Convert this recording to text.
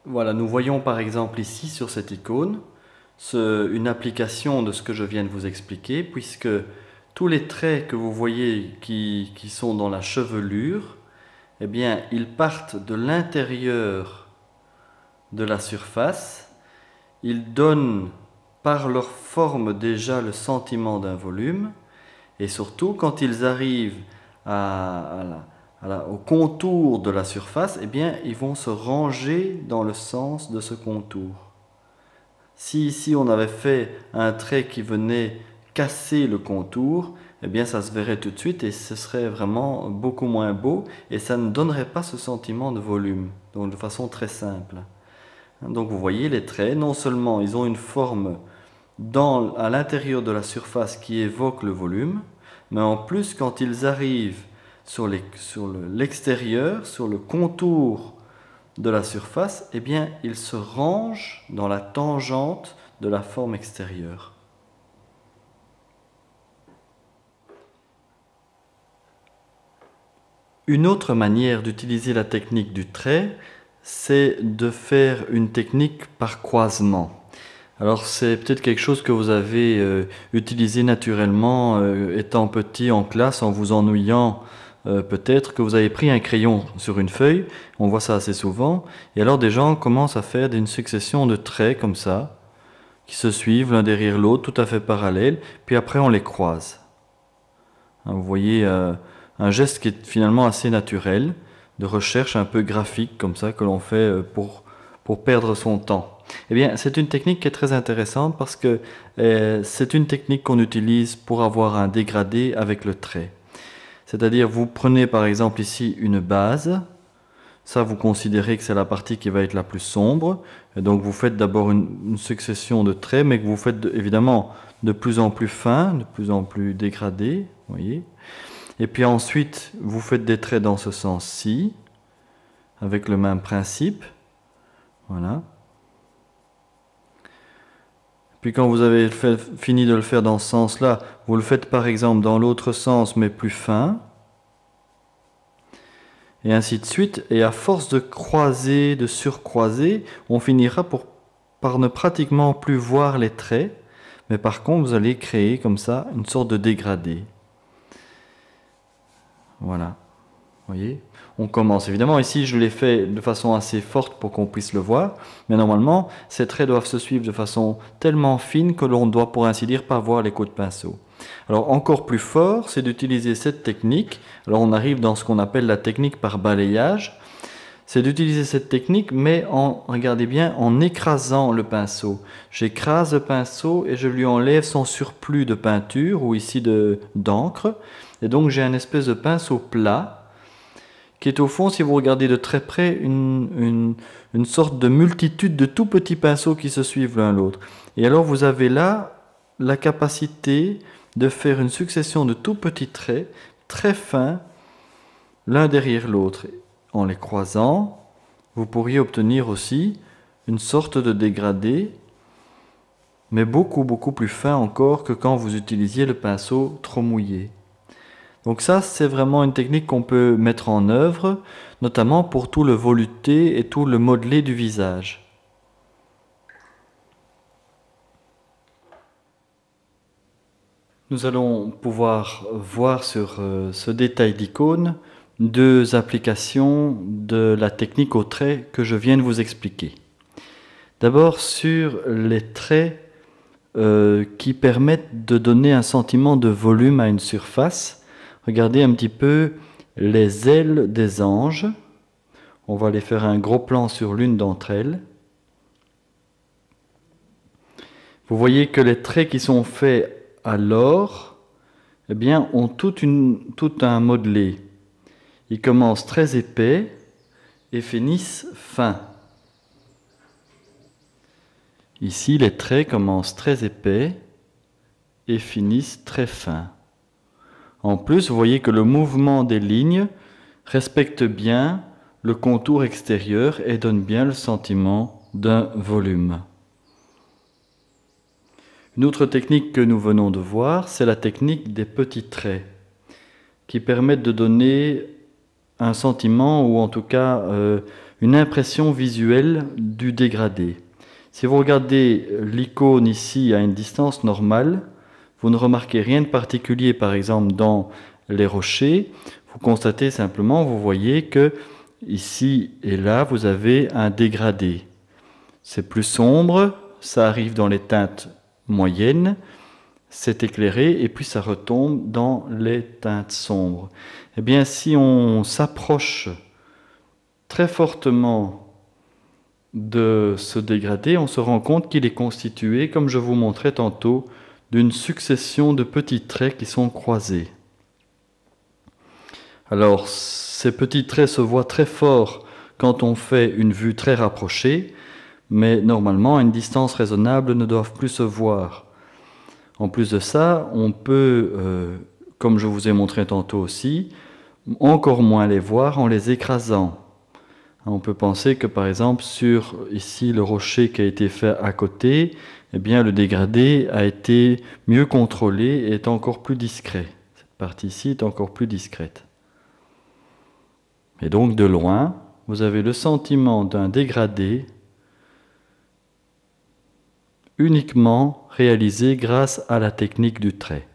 Voilà, nous voyons par exemple ici sur cette icône une application de ce que je viens de vous expliquer, puisque tous les traits que vous voyez qui sont dans la chevelure, eh bien, ils partent de l'intérieur de la surface, ils donnent par leur forme déjà le sentiment d'un volume, et surtout quand ils arrivent au contour de la surface, eh bien, ils vont se ranger dans le sens de ce contour. Si ici on avait fait un trait qui venait casser le contour, eh bien ça se verrait tout de suite et ce serait vraiment beaucoup moins beau et ça ne donnerait pas ce sentiment de volume, donc de façon très simple. Donc vous voyez les traits, non seulement ils ont une forme à l'intérieur de la surface qui évoque le volume, mais en plus quand ils arrivent sur l'extérieur, sur le contour de la surface, eh bien, il se range dans la tangente de la forme extérieure. Une autre manière d'utiliser la technique du trait, c'est de faire une technique par croisement. Alors c'est peut-être quelque chose que vous avez utilisé naturellement étant petit en classe en vous ennuyant. Peut-être que vous avez pris un crayon sur une feuille, on voit ça assez souvent, et alors des gens commencent à faire une succession de traits comme ça, qui se suivent l'un derrière l'autre, tout à fait parallèles, puis après on les croise. Vous voyez un geste qui est finalement assez naturel, de recherche un peu graphique comme ça, que l'on fait pour perdre son temps. Eh bien, c'est une technique qui est très intéressante parce que c'est une technique qu'on utilise pour avoir un dégradé avec le trait. C'est-à-dire, vous prenez par exemple ici une base, ça vous considérez que c'est la partie qui va être la plus sombre, et donc vous faites d'abord une succession de traits, mais que vous faites évidemment de plus en plus fins, de plus en plus dégradés, voyez. Et puis ensuite, vous faites des traits dans ce sens-ci, avec le même principe, voilà. Puis quand vous avez fini de le faire dans ce sens-là, vous le faites par exemple dans l'autre sens, mais plus fin. Et ainsi de suite. Et à force de croiser, de surcroiser, on finira par ne pratiquement plus voir les traits. Mais par contre, vous allez créer comme ça une sorte de dégradé. Voilà. Vous voyez ? On commence. Évidemment, ici, je l'ai fait de façon assez forte pour qu'on puisse le voir. Mais normalement, ces traits doivent se suivre de façon tellement fine que l'on doit, pour ainsi dire, pas voir les coups de pinceau. Alors, encore plus fort, c'est d'utiliser cette technique. Alors, on arrive dans ce qu'on appelle la technique par balayage. C'est d'utiliser cette technique, mais regardez bien, en écrasant le pinceau. J'écrase le pinceau et je lui enlève son surplus de peinture, ou ici d'encre. Et donc, j'ai un espèce de pinceau plat qui est au fond, si vous regardez de très près, une sorte de multitude de tout petits pinceaux qui se suivent l'un l'autre. Et alors vous avez là la capacité de faire une succession de tout petits traits, très fins, l'un derrière l'autre. En les croisant, vous pourriez obtenir aussi une sorte de dégradé, mais beaucoup, beaucoup plus fin encore que quand vous utilisiez le pinceau trop mouillé. Donc ça, c'est vraiment une technique qu'on peut mettre en œuvre, notamment pour tout le voluté et tout le modelé du visage. Nous allons pouvoir voir sur ce détail d'icône deux applications de la technique au trait que je viens de vous expliquer. D'abord sur les traits qui permettent de donner un sentiment de volume à une surface. Regardez un petit peu les ailes des anges. On va aller faire un gros plan sur l'une d'entre elles. Vous voyez que les traits qui sont faits à l'or, eh bien, ont tout un modelé. Ils commencent très épais et finissent fins. Ici, les traits commencent très épais et finissent très fins. En plus, vous voyez que le mouvement des lignes respecte bien le contour extérieur et donne bien le sentiment d'un volume. Une autre technique que nous venons de voir, c'est la technique des petits traits, qui permettent de donner un sentiment ou en tout cas une impression visuelle du dégradé. Si vous regardez l'icône ici à une distance normale, vous ne remarquez rien de particulier, par exemple dans les rochers. Vous constatez simplement, vous voyez que ici et là, vous avez un dégradé. C'est plus sombre, ça arrive dans les teintes moyennes, c'est éclairé et puis ça retombe dans les teintes sombres. Eh bien, si on s'approche très fortement de ce dégradé, on se rend compte qu'il est constitué, comme je vous montrais tantôt, d'une succession de petits traits qui sont croisés. Alors, ces petits traits se voient très forts quand on fait une vue très rapprochée, mais normalement, à une distance raisonnable, ne doivent plus se voir. En plus de ça, on peut, comme je vous ai montré tantôt aussi, encore moins les voir en les écrasant. On peut penser que par exemple sur ici le rocher qui a été fait à côté, eh bien le dégradé a été mieux contrôlé et est encore plus discret. Cette partie ici est encore plus discrète. Et donc de loin, vous avez le sentiment d'un dégradé uniquement réalisé grâce à la technique du trait.